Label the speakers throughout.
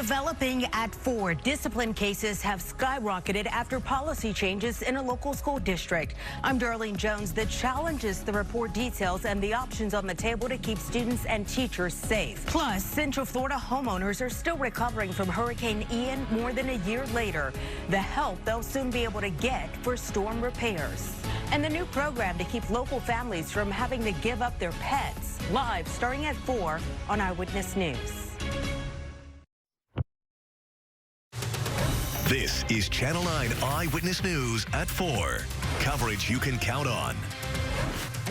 Speaker 1: Developing at 4, discipline cases have skyrocketed after policy changes in a local school district. I'm Darlene Jones. The challenges the report details and the options on the table to keep students and teachers safe. Plus, Central Florida homeowners are still recovering from Hurricane Ian more than a year later. The help they'll soon be able to get for storm repairs. And the new program to keep local families from having to give up their pets. Live starting at 4 on Eyewitness News.
Speaker 2: This is Channel 9 Eyewitness News at 4. Coverage you can count on.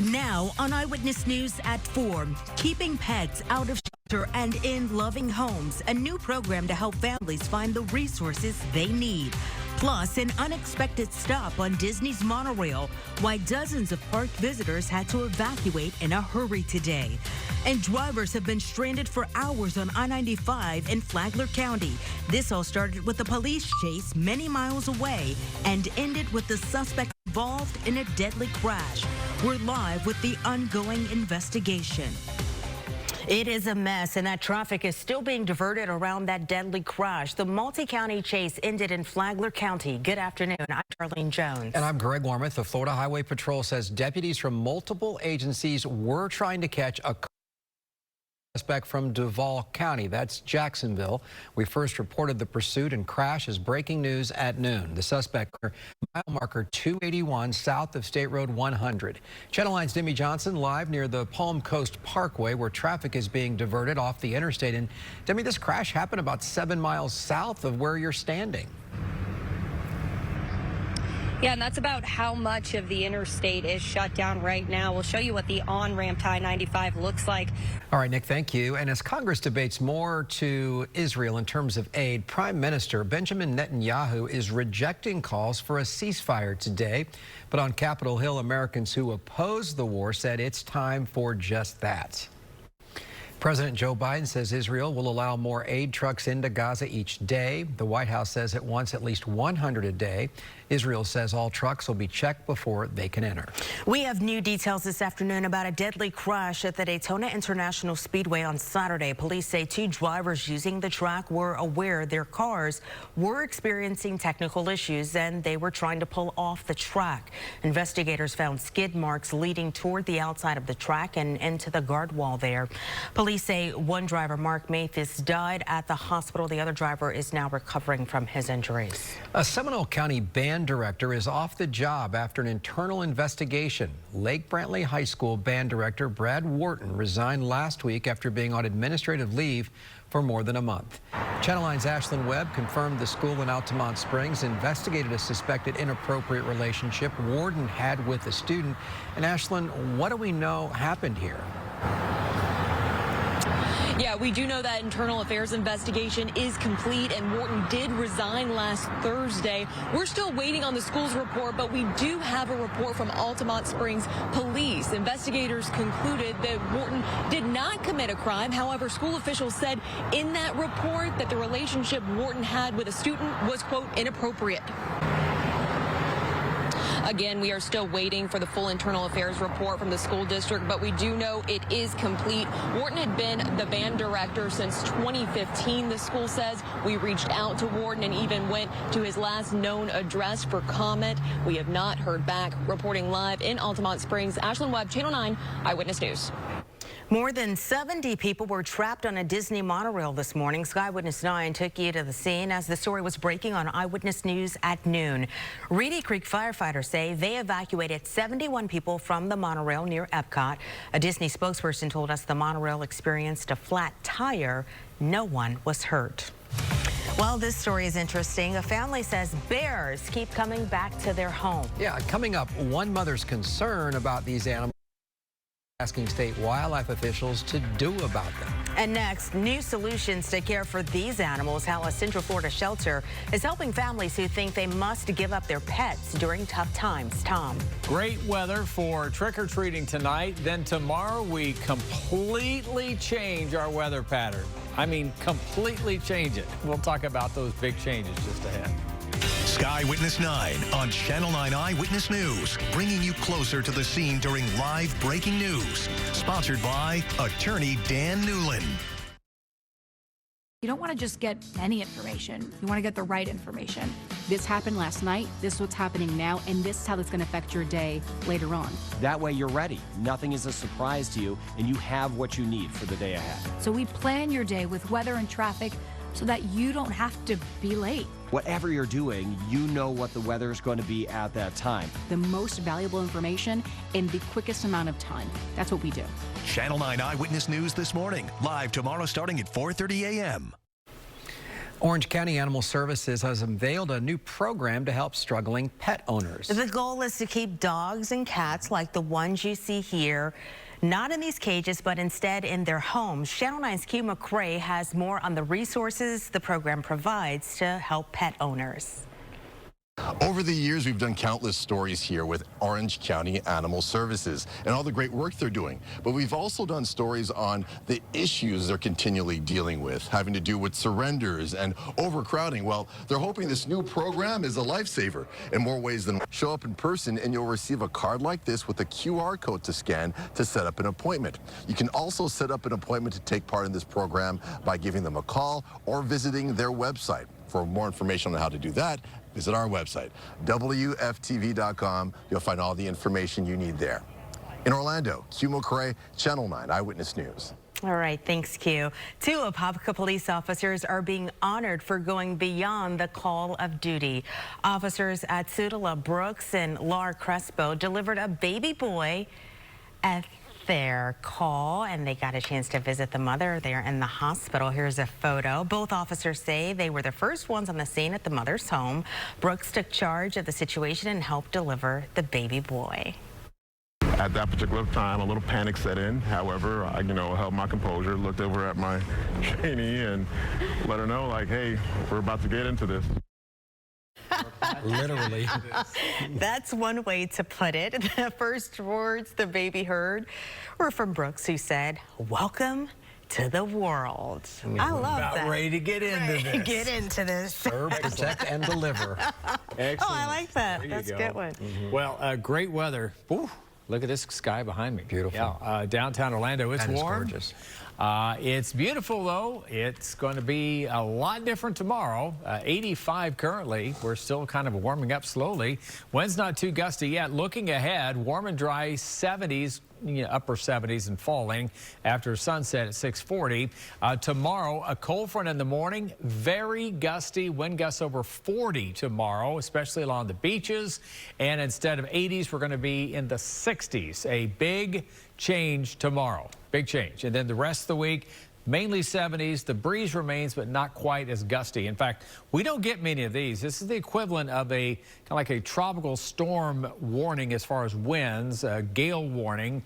Speaker 1: Now on Eyewitness News at 4, keeping pets out of shelter and in loving homes. A new program to help families find the resources they need. Plus, an unexpected stop on Disney's monorail, why dozens of park visitors had to evacuate in a hurry today. And drivers have been stranded for hours on I-95 in Flagler County. This all started with a police chase many miles away and ended with the suspect involved in a deadly crash. We're live with the ongoing investigation. It is a mess, and that traffic is still being diverted around that deadly crash. The multi-county chase ended in Flagler County. Good afternoon. I'm Darlene Jones.
Speaker 3: And I'm Greg Warmoth. The Florida Highway Patrol says deputies from multiple agencies were trying to catch a suspect from Duval County. That's Jacksonville. We first reported the pursuit and crash as breaking news at noon. The suspect, mile marker 281 south of State Road 100. Channel 9's Demi Johnson live near the Palm Coast Parkway where traffic is being diverted off the interstate. And Demi, this crash happened about 7 miles south of where you're standing.
Speaker 4: Yeah, and that's about how much of the interstate is shut down right now. We'll show you what the on-ramp to I-95 looks like.
Speaker 3: All right, Nick, thank you. And as Congress debates more to Israel in terms of aid, Prime Minister Benjamin Netanyahu is rejecting calls for a ceasefire today. But on Capitol Hill, Americans who oppose the war said it's time for just that. President Joe Biden says Israel will allow more aid trucks into Gaza each day. The White House says it wants at least 100 a day. Israel says all trucks will be checked before they can enter.
Speaker 1: We have new details this afternoon about a deadly crash at the Daytona International Speedway on Saturday. Police say 2 drivers using the track were aware their cars were experiencing technical issues and they were trying to pull off the track. Investigators found skid marks leading toward the outside of the track and into the guard wall there. Police say one driver, Mark Mathis, died at the hospital. The other driver is now recovering from his injuries.
Speaker 3: A Seminole County band director is off the job after an internal investigation. Lake Brantley High School band director Brad Wharton resigned last week after being on administrative leave for more than a month. Channel 9's Ashlyn Webb confirmed the school in Altamont Springs investigated a suspected inappropriate relationship Wharton had with a student. And Ashlyn, what do we know happened here?
Speaker 4: Yeah, we do know that internal affairs investigation is complete and Wharton did resign last Thursday. We're still waiting on the school's report, but we do have a report from Altamont Springs Police. Investigators concluded that Wharton did not commit a crime. However, school officials said in that report that the relationship Wharton had with a student was, quote, inappropriate. Again, we are still waiting for the full internal affairs report from the school district, but we do know it is complete. Wharton had been the band director since 2015, the school says. We reached out to Wharton and even went to his last known address for comment. We have not heard back. Reporting live in Altamont Springs, Ashlyn Webb, Channel 9 Eyewitness News.
Speaker 1: More than 70 people were trapped on a Disney monorail this morning. Eyewitness 9 took you to the scene as the story was breaking on Eyewitness News at noon. Reedy Creek firefighters say they evacuated 71 people from the monorail near Epcot. A Disney spokesperson told us the monorail experienced a flat tire. No one was hurt. Well, this story is interesting. A family says bears keep coming back to their home.
Speaker 3: Yeah, coming up, one mother's concern about these animals, asking state wildlife officials to do about them.
Speaker 1: And next, new solutions to care for these animals, how a Central Florida shelter is helping families who think they must give up their pets during tough times. Tom.
Speaker 5: Great weather for trick-or-treating tonight. Then tomorrow we completely change our weather pattern. I mean, completely change it. We'll talk about those big changes just ahead.
Speaker 2: Sky Witness 9 on Channel 9 Eyewitness News, bringing you closer to the scene during live breaking news. Sponsored by attorney Dan Newland.
Speaker 6: You don't want to just get any information. You want to get the right information.
Speaker 7: This happened last night, this is what's happening now, and this is how that's going to affect your day later on.
Speaker 8: That way you're ready. Nothing is a surprise to you, and you have what you need for the day ahead.
Speaker 6: So we plan your day with weather and traffic so that you don't have to be late.
Speaker 8: Whatever you're doing, you know what the weather is going to be at that time.
Speaker 7: The most valuable information in the quickest amount of time. That's what we do.
Speaker 2: Channel 9 Eyewitness News this morning. Live tomorrow starting at 4:30 a.m.
Speaker 3: Orange County Animal Services has unveiled a new program to help struggling pet owners.
Speaker 1: The goal is to keep dogs and cats like the ones you see here, not in these cages, but instead in their homes. Channel 9's Q McRae has more on the resources the program provides to help pet owners.
Speaker 9: Over the years, we've done countless stories here with Orange County Animal Services and all the great work they're doing. But we've also done stories on the issues they're continually dealing with, having to do with surrenders and overcrowding. Well, they're hoping this new program is a lifesaver in more ways than one. Show up in person and you'll receive a card like this with a QR code to scan to set up an appointment. You can also set up an appointment to take part in this program by giving them a call or visiting their website. For more information on how to do that, visit our website, WFTV.com. You'll find all the information you need there. In Orlando, Q McRae, Channel 9 Eyewitness News.
Speaker 1: All right, thanks, Q. 2 Apopka police officers are being honored for going beyond the call of duty. Officers at Sudala Brooks and Laura Crespo delivered a baby boy at their call, and they got a chance to visit the mother there in the hospital. Here's a photo. Both officers say they were the first ones on the scene at the mother's home. Brooks took charge of the situation and helped deliver the baby boy.
Speaker 10: At that particular time, a little panic set in. However, I, held my composure, looked over at my trainee and let her know, like, hey, we're about to get into this.
Speaker 3: Literally.
Speaker 1: That's one way to put it. The first words the baby heard were from Brooks, who said, "Welcome to the world." I love that.
Speaker 5: About ready to get into this.
Speaker 1: Get into this.
Speaker 3: Serve, protect, and deliver.
Speaker 5: Excellent.
Speaker 1: Oh, I like that.
Speaker 5: There
Speaker 1: That's
Speaker 5: you
Speaker 1: a
Speaker 5: go.
Speaker 1: good one.
Speaker 5: Well, great weather. Ooh, look at this sky behind me.
Speaker 3: Beautiful.
Speaker 5: Yeah, downtown Orlando, it's
Speaker 3: That is
Speaker 5: warm.
Speaker 3: gorgeous.
Speaker 5: It's beautiful, though. It's going to be a lot different tomorrow. 85 currently. We're still kind of warming up slowly. Wind's not too gusty yet. Looking ahead, warm and dry 70s. Upper 70s and falling after sunset at 6:40. Tomorrow, a cold front in the morning, very gusty, wind gusts over 40 tomorrow, especially along the beaches. And instead of 80s, we're going to be in the 60s. A big change tomorrow. Big change. And then the rest of the week, mainly 70s. The breeze remains, but not quite as gusty. In fact, we don't get many of these. This is the equivalent of a kind of like a tropical storm warning as far as winds, gale warning,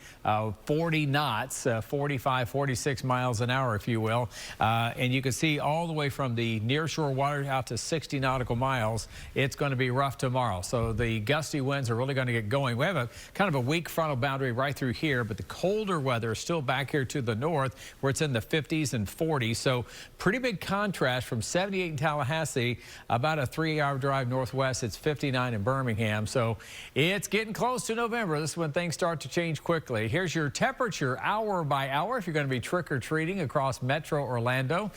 Speaker 5: 40 knots, 45, 46 miles an hour, if you will. And you can see all the way from the nearshore water out to 60 nautical miles. It's going to be rough tomorrow. So the gusty winds are really going to get going. We have a kind of a weak frontal boundary right through here, but the colder weather is still back here to the north where it's in the 50s and 40s. So pretty big contrast from 78 in Tallahassee, about a 3-hour drive northwest. It's 59 in Birmingham. So it's getting close to November. This is when things start to change quickly. Here's your temperature hour by hour if you're going to be trick-or-treating across Metro Orlando.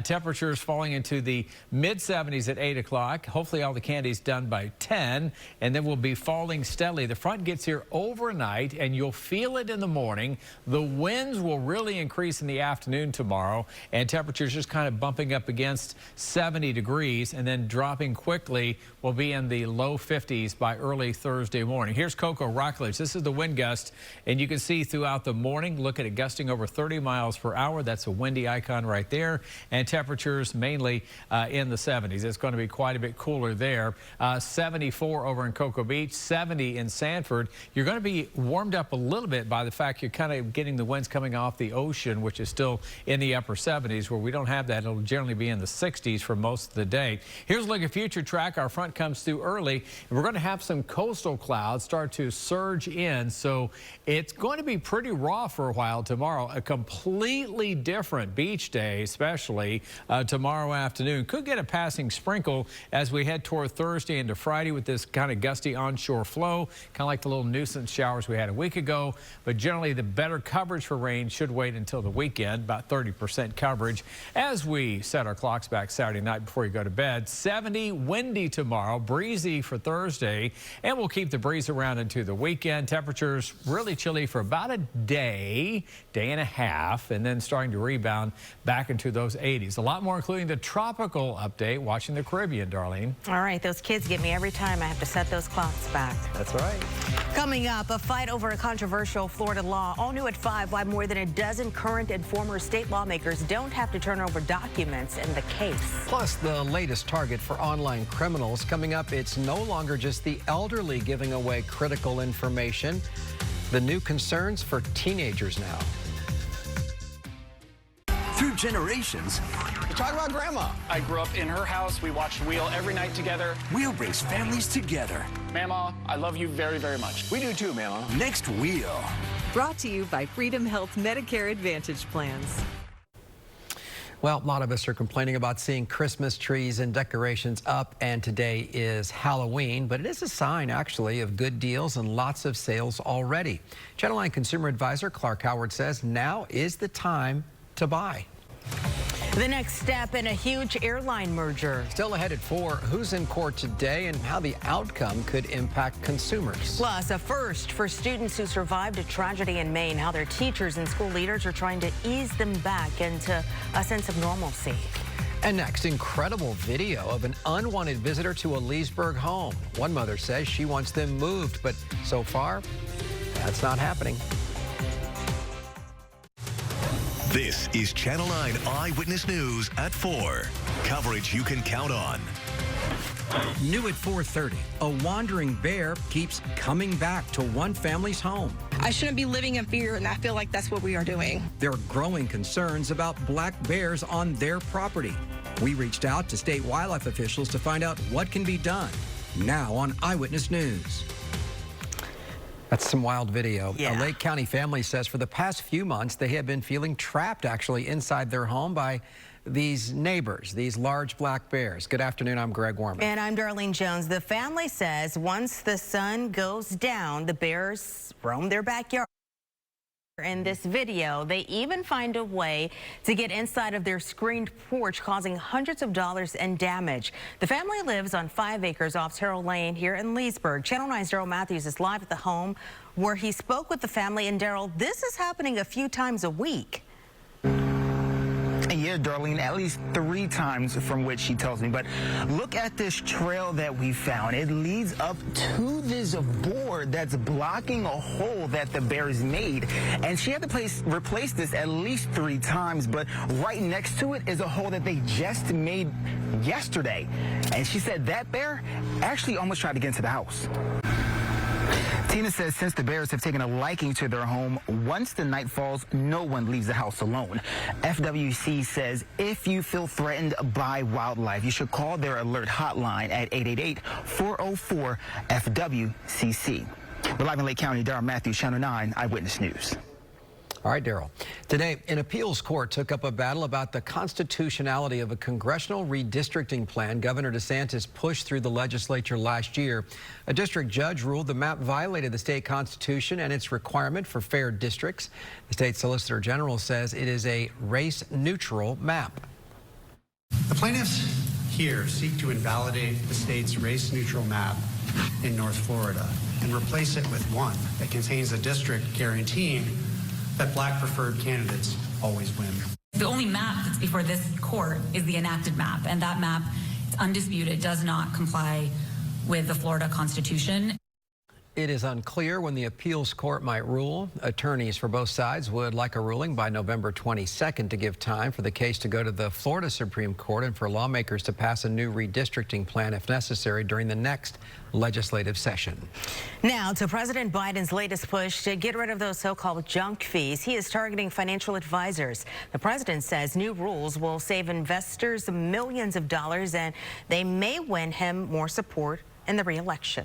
Speaker 5: Temperatures falling into the mid-70s at 8 o'clock. Hopefully all the candy's done by 10, and then we'll be falling steadily. The front gets here overnight, and you'll feel it in the morning. The winds will really increase in the afternoon tomorrow, and temperatures just kind of bumping up against 70 degrees and then dropping quickly. Will be in the low 50s by early Thursday morning. Here's Cocoa Rockledge. This is the wind gust, and you can see throughout the morning, look at it gusting over 30 miles per hour. That's a windy icon right there, and temperatures mainly in the 70s. It's going to be quite a bit cooler there. 74 over in Cocoa Beach, 70 in Sanford. You're going to be warmed up a little bit by the fact you're kind of getting the winds coming off the ocean, which is still in the upper 70s. Where we don't have that, it'll generally be in the 60s for most of the day. Here's a look at future track. Our front comes through early, and we're going to have some coastal clouds start to surge in, so it's going to be pretty raw for a while tomorrow. A completely different beach day, especially tomorrow afternoon. Could get a passing sprinkle as we head toward Thursday into Friday with this kind of gusty onshore flow, kind of like the little nuisance showers we had a week ago, but generally the better coverage for rain should wait until the weekend. About 30% coverage. As we set our clocks back Saturday night before you go to bed, 70, windy tomorrow, breezy for Thursday, and we'll keep the breeze around into the weekend. Temperatures really chilly for about a day and a half, and then starting to rebound back into those 80s. A lot more, including the tropical update, watching the Caribbean, Darlene.
Speaker 11: All right, those kids get me every time I have to set those clocks back.
Speaker 3: That's right.
Speaker 11: Coming up, a fight over a controversial Florida law. All new at 5, why more than a dozen current and former state lawmakers don't have to turn over documents in the case.
Speaker 3: Plus, the latest target for online criminals. Coming up, it's no longer just the elderly giving away critical information. The new concerns for teenagers now.
Speaker 12: Through generations,
Speaker 13: You talk about Grandma. I grew up in her house. We watched Wheel every night together.
Speaker 12: Wheel brings families together.
Speaker 13: Mama, I love you very, very much.
Speaker 12: We do too, Mama. Next Wheel.
Speaker 14: Brought to you by Freedom Health Medicare Advantage plans.
Speaker 3: Well, a lot of us are complaining about seeing Christmas trees and decorations up, and today is Halloween, but it is a sign, actually, of good deals and lots of sales already. Channel 9 Consumer Advisor Clark Howard says now is the time to buy.
Speaker 11: The next step in a huge airline merger.
Speaker 3: Still ahead at 4, who's in court today and how the outcome could impact consumers.
Speaker 11: Plus, a first for students who survived a tragedy in Maine, how their teachers and school leaders are trying to ease them back into a sense of normalcy.
Speaker 3: And next, incredible video of an unwanted visitor to a Leesburg home. One mother says she wants them moved, but so far, that's not happening.
Speaker 2: This is Channel 9 Eyewitness News at 4. Coverage you can count on.
Speaker 15: New at 4:30, a wandering bear keeps coming back to one family's home.
Speaker 16: I shouldn't be living in fear, and I feel like that's what we are doing.
Speaker 15: There are growing concerns about black bears on their property. We reached out to state wildlife officials to find out what can be done. Now on Eyewitness News.
Speaker 3: That's some wild video.
Speaker 11: Yeah.
Speaker 3: A Lake County family says for the past few months they have been feeling trapped actually inside their home by these neighbors, these large black bears. Good afternoon, I'm Greg Warman.
Speaker 11: And I'm Darlene Jones. The family says once the sun goes down, the bears roam their backyard. In this video, they even find a way to get inside of their screened porch, causing hundreds of dollars in damage. The family lives on 5 acres off Terrell Lane here in Leesburg. Channel 9's Daryl Matthews is live at the home where he spoke with the family. And Daryl, this is happening a few times a week.
Speaker 17: Yeah, Darlene, at least 3 times from which she tells me. But look at this trail that we found. It leads up to this board that's blocking a hole that the bears made. And she had to replace this at least 3 times. But right next to it is a hole that they just made yesterday. And she said that bear actually almost tried to get into the house. Tina says since the bears have taken a liking to their home, once the night falls, no one leaves the house alone. FWC says if you feel threatened by wildlife, you should call their alert hotline at 888-404-FWCC. We're live in Lake County. Daryl Matthews, Channel 9 Eyewitness News.
Speaker 3: All right, Daryl. Today, an appeals court took up a battle about the constitutionality of a congressional redistricting plan Governor DeSantis pushed through the legislature last year. A district judge ruled the map violated the state constitution and its requirement for fair districts. The state solicitor general says it is a race-neutral map.
Speaker 18: The plaintiffs here seek to invalidate the state's race-neutral map in North Florida and replace it with one that contains a district guaranteeing that black preferred candidates always win.
Speaker 19: The only map that's before this court is the enacted map, and that map, it's undisputed, does not comply with the Florida Constitution.
Speaker 3: It is unclear when the appeals court might rule. Attorneys for both sides would like a ruling by November 22nd to give time for the case to go to the Florida Supreme Court and for lawmakers to pass a new redistricting plan if necessary during the next legislative session.
Speaker 11: Now to President Biden's latest push to get rid of those so-called junk fees. He is targeting financial advisors. The president says new rules will save investors millions of dollars and they may win him more support in the re-election.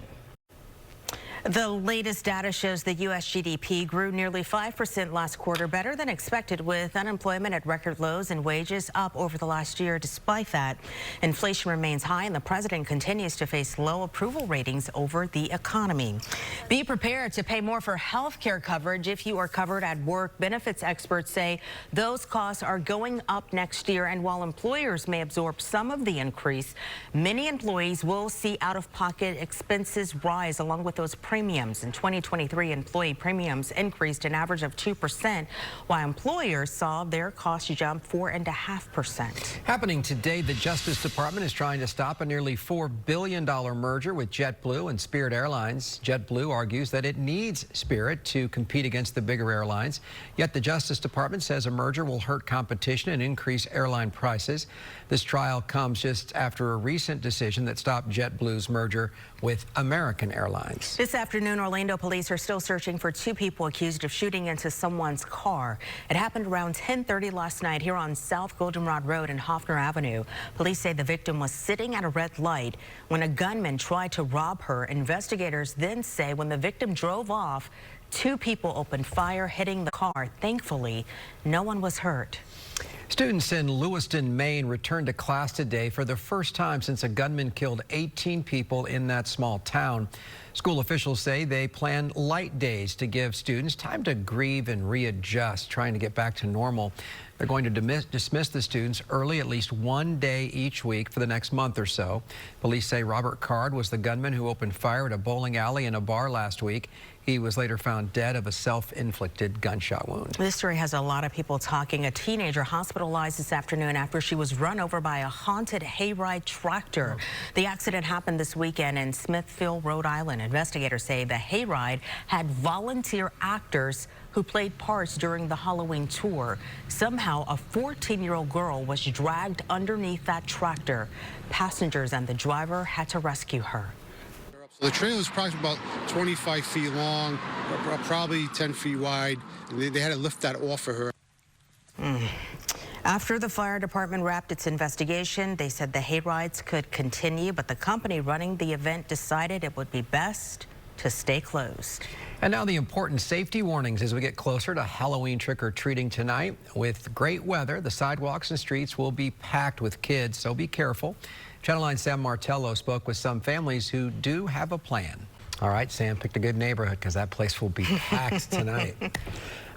Speaker 11: The latest data shows the U.S. GDP grew nearly 5% last quarter, better than expected, with unemployment at record lows and wages up over the last year. Despite that, inflation remains high and the president continues to face low approval ratings over the economy. Be prepared to pay more for health care coverage if you are covered at work. Benefits experts say those costs are going up next year, and while employers may absorb some of the increase, many employees will see out-of-pocket expenses rise along with those premiums. In 2023, employee premiums increased an average of 2%, while employers saw their costs jump 4.5%.
Speaker 3: Happening today, the Justice Department is trying to stop a nearly $4 billion merger with JetBlue and Spirit Airlines. JetBlue argues that it needs Spirit to compete against the bigger airlines. Yet the Justice Department says a merger will hurt competition and increase airline prices. This trial comes just after a recent decision that stopped JetBlue's merger with American Airlines.
Speaker 11: This afternoon, Orlando police are still searching for two people accused of shooting into someone's car. It happened around 10:30 last night here on South Goldenrod Road and Hoffner Avenue. Police say the victim was sitting at a red light when a gunman tried to rob her. Investigators then say when the victim drove off, two people opened fire, hitting the car. Thankfully, no one was hurt.
Speaker 3: Students in Lewiston, Maine returned to class today for the first time since a gunman killed 18 people in that small town. School officials say they plan light days to give students time to grieve and readjust, trying to get back to normal. They're going to dismiss the students early, at least one day each week for the next month or so. Police say Robert Card was the gunman who opened fire at a bowling alley and a bar last week. He was later found dead of a self-inflicted gunshot wound.
Speaker 11: This story has a lot of people talking. A teenager hospitalized this afternoon after she was run over by a haunted hayride tractor. The accident happened this weekend in Smithfield, Rhode Island. Investigators say the hayride had volunteer actors who played parts during the Halloween tour. Somehow, a 14-year-old girl was dragged underneath that tractor. Passengers and the driver had to rescue her.
Speaker 20: The trailer was probably about 25 feet long, probably 10 feet wide. They had to lift that off of her.
Speaker 11: After the fire department wrapped its investigation, they said the hayrides could continue, but the company running the event decided it would be best to stay closed.
Speaker 3: And now the important safety warnings as we get closer to Halloween trick-or-treating tonight. With great weather, the sidewalks and streets will be packed with kids, so be careful. Channel 9's Sam Martello spoke with some families who do have a plan. All right, Sam picked a good neighborhood because that place will be packed tonight.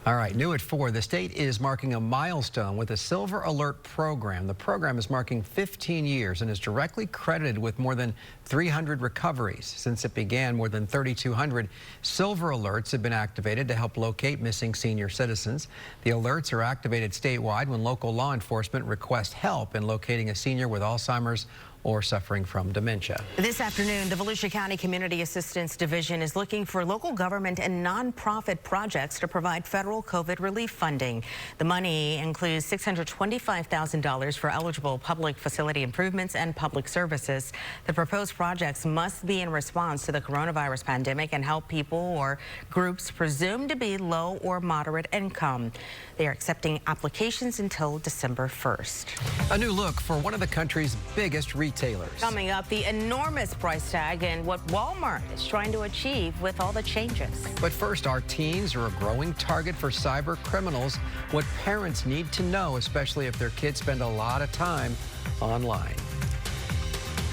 Speaker 3: All right, new at 4, the state is marking a milestone with a Silver Alert program. The program is marking 15 years and is directly credited with more than 300 recoveries. Since it began, more than 3,200 Silver Alerts have been activated to help locate missing senior citizens. The alerts are activated statewide when local law enforcement request help in locating a senior with Alzheimer's or suffering from dementia.
Speaker 11: This afternoon, the Volusia County Community Assistance Division is looking for local government and nonprofit projects to provide federal COVID relief funding. The money includes $625,000 for eligible public facility improvements and public services. The proposed projects must be in response to the coronavirus pandemic and help people or groups presumed to be low or moderate income. They are accepting applications until December 1st.
Speaker 3: A new look for one of the country's biggest retailers.
Speaker 11: Coming up, the enormous price tag and what Walmart is trying to achieve with all the changes.
Speaker 3: But first, our teens are a growing target for cyber criminals. What parents need to know, especially if their kids spend a lot of time online.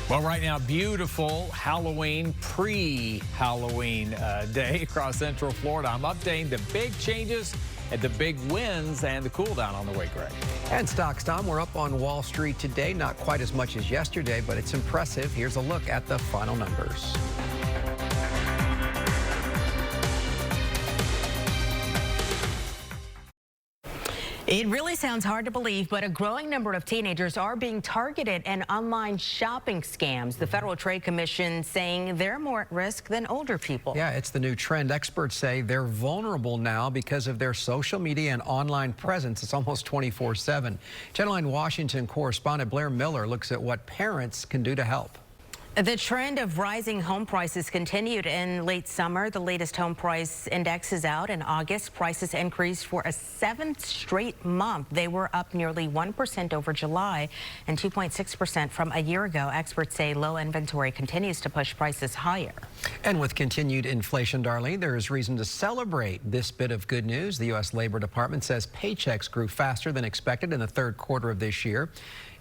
Speaker 5: Well, right now, beautiful Halloween, pre-Halloween day across Central Florida. I'm updating the big changes and the big wins and the cool down on the way, Greg.
Speaker 3: And stocks, Tom, we're up on Wall Street today. Not quite as much as yesterday, but it's impressive. Here's a look at the final numbers.
Speaker 11: It really sounds hard to believe, but a growing number of teenagers are being targeted in online shopping scams. The Federal Trade Commission saying they're more at risk than older people.
Speaker 3: Yeah, it's the new trend. Experts say they're vulnerable now because of their social media and online presence. It's almost 24/7. Channel 9 Washington correspondent Blair Miller looks at what parents can do to help.
Speaker 11: The trend of rising home prices continued in late summer. The latest home price index is out. In August, prices increased for a 7th straight month. They were up nearly 1% over July and 2.6% from a year ago. Experts say low inventory continues to push prices higher.
Speaker 3: And with continued inflation, Darlene, there is reason to celebrate this bit of good news. The U.S. Labor Department says paychecks grew faster than expected in the third quarter of this year.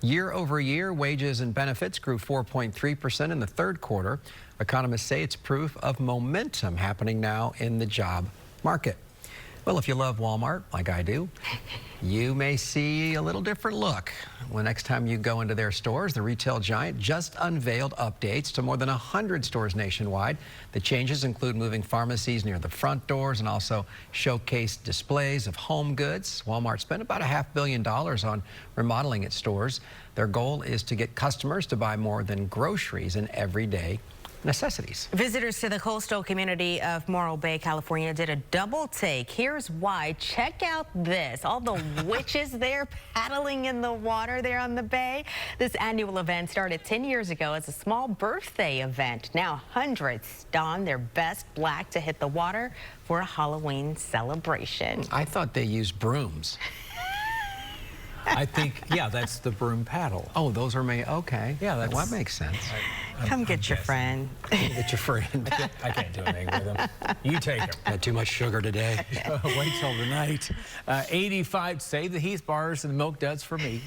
Speaker 3: Year over year, wages and benefits grew 4.3% in the third quarter. Economists say it's proof of momentum happening now in the job market. Well, if you love Walmart, like I do, you may see a little different look. Well, next time you go into their stores, the retail giant just unveiled updates to more than 100 stores nationwide. The changes include moving pharmacies near the front doors and also showcase displays of home goods. Walmart spent about $500 million on remodeling its stores. Their goal is to get customers to buy more than groceries and everyday necessities.
Speaker 11: Visitors to the coastal community of Morro Bay, California did a double take. Here's why. Check out this. All the witches there paddling in the water there on the bay. This annual event started 10 years ago as a small birthday event. Now hundreds don their best black to hit the water for a Halloween celebration.
Speaker 3: I thought they used brooms.
Speaker 5: I think, yeah, that's the broom paddle.
Speaker 3: Oh, those are made, okay.
Speaker 5: Yeah,
Speaker 3: well, that makes sense.
Speaker 11: Come get your friend.
Speaker 3: Get your friend.
Speaker 5: I can't do anything with him. You take him.
Speaker 3: Had too much sugar today.
Speaker 5: Wait till tonight. 85, save the Heath bars and the milk duds for me.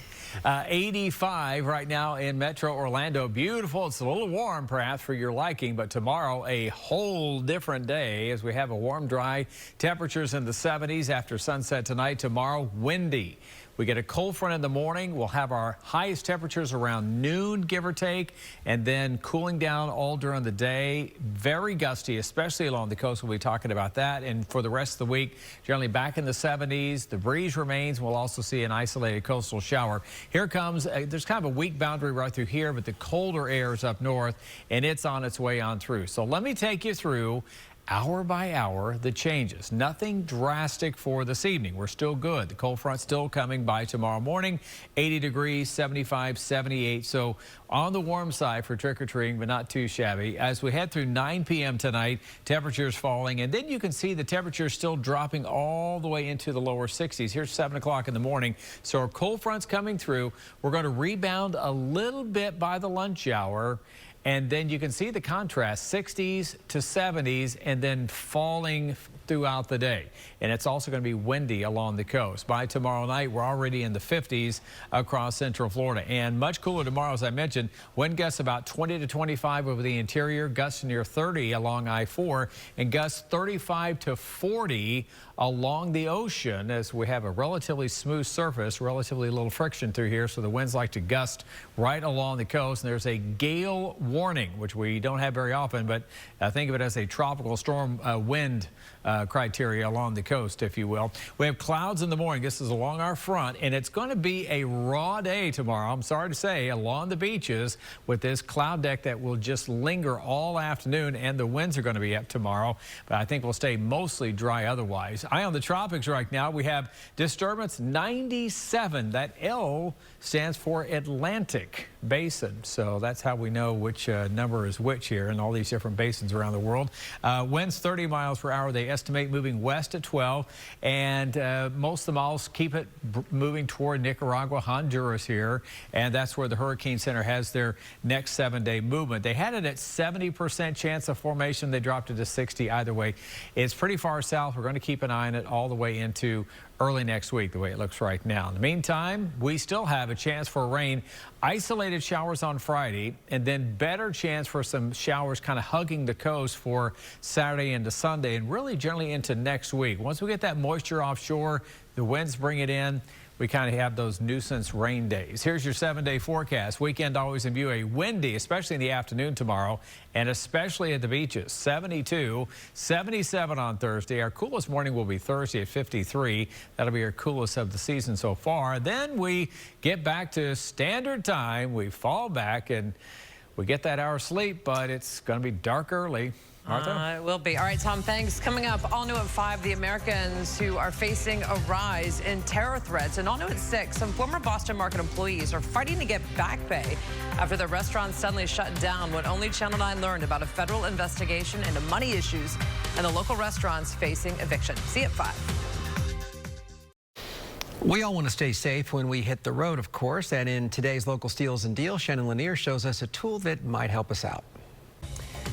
Speaker 5: 85 right now in Metro Orlando. Beautiful. It's a little warm perhaps for your liking, but tomorrow a whole different day as we have a warm, dry temperatures in the 70s after sunset tonight. Tomorrow, windy. We get a cold front in the morning. We'll have our highest temperatures around noon, give or take, and then cooling down all during the day. Very gusty, especially along the coast. We'll be talking about that. And for the rest of the week, generally back in the 70s. The breeze remains. We'll also see an isolated coastal shower. Here comes, there's kind of a weak boundary right through here, but the colder air is up north, and it's on its way on through. So let me take you through hour by hour the changes. Nothing drastic for this evening. We're still good. The cold front still coming by tomorrow morning. 80 degrees, 75, 78. So on the warm side for trick-or-treating, but not too shabby. As we head through 9 p.m. tonight, temperatures falling, and then you can see the temperatures still dropping all the way into the lower 60s. Here's 7 o'clock in the morning. So our cold front's coming through. We're going to rebound a little bit by the lunch hour. And then you can see the contrast, 60s to 70s, and then falling throughout the day. And it's also going to be windy along the coast. By tomorrow night, we're already in the 50s across central Florida. And much cooler tomorrow, as I mentioned. Wind gusts about 20 to 25 over the interior, gusts near 30 along I-4, and gusts 35 to 40 along the ocean as we have a relatively smooth surface, relatively little friction through here, so the winds like to gust right along the coast. And there's a gale warning, which we don't have very often, but think of it as a tropical storm wind criteria along the coast, if you will. We have clouds in the morning. This is along our front, and it's going to be a raw day tomorrow, I'm sorry to say, along the beaches with this cloud deck that will just linger all afternoon, and the winds are going to be up tomorrow, but I think we'll stay mostly dry otherwise. Eye on the tropics right now. We have disturbance 97. That L stands for Atlantic Basin. So that's how we know which number is which here in all these different basins around the world. Winds 30 miles per hour. They estimate moving west at 12. And most of the models keep it moving toward Nicaragua, Honduras here. And that's where the Hurricane Center has their next 7-day movement. They had it at 70% chance of formation. They dropped it to 60 either way. It's pretty far south. We're going to keep an eye on it all the way into early next week, the way it looks right now. In the meantime, we still have a chance for rain. Isolated showers on Friday, and then better chance for some showers kind of hugging the coast for Saturday into Sunday, and really generally into next week. Once we get that moisture offshore, the winds bring it in, we kind of have those nuisance rain days. Here's your 7-day forecast. Weekend always in view. A windy, especially in the afternoon tomorrow, and especially at the beaches. 72, 77 on Thursday. Our coolest morning will be Thursday at 53. That'll be our coolest of the season so far. Then we get back to standard time. We fall back and we get that hour sleep, but it's going to be dark early. Martha?
Speaker 21: It will be. All right, Tom, thanks. Coming up, all new at 5, the Americans who are facing a rise in terror threats. And all new at 6, some former Boston Market employees are fighting to get back pay after the restaurant suddenly shut down when only Channel 9 learned about a federal investigation into money issues and the local restaurants facing eviction. See you at 5.
Speaker 3: We all want to stay safe when we hit the road, of course, and in today's Local Steals and Deals, Shannon Lanier shows us a tool that might help us out.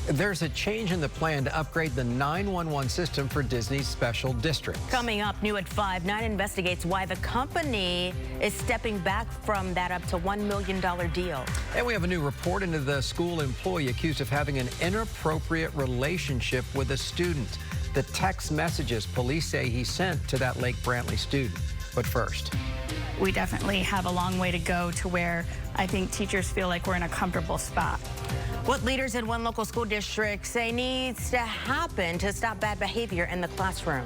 Speaker 3: There's a change in the plan to upgrade the 911 system for Disney's special districts.
Speaker 11: Coming up new at 5, 9 investigates why the company is stepping back from that up to $1 million deal.
Speaker 3: And we have a new report into the school employee accused of having an inappropriate relationship with a student. The text messages police say he sent to that Lake Brantley student. But first,
Speaker 6: We definitely have a long way to go to where I think teachers feel like we're in a comfortable spot.
Speaker 11: What leaders in one local school district say needs to happen to stop bad behavior in the classroom.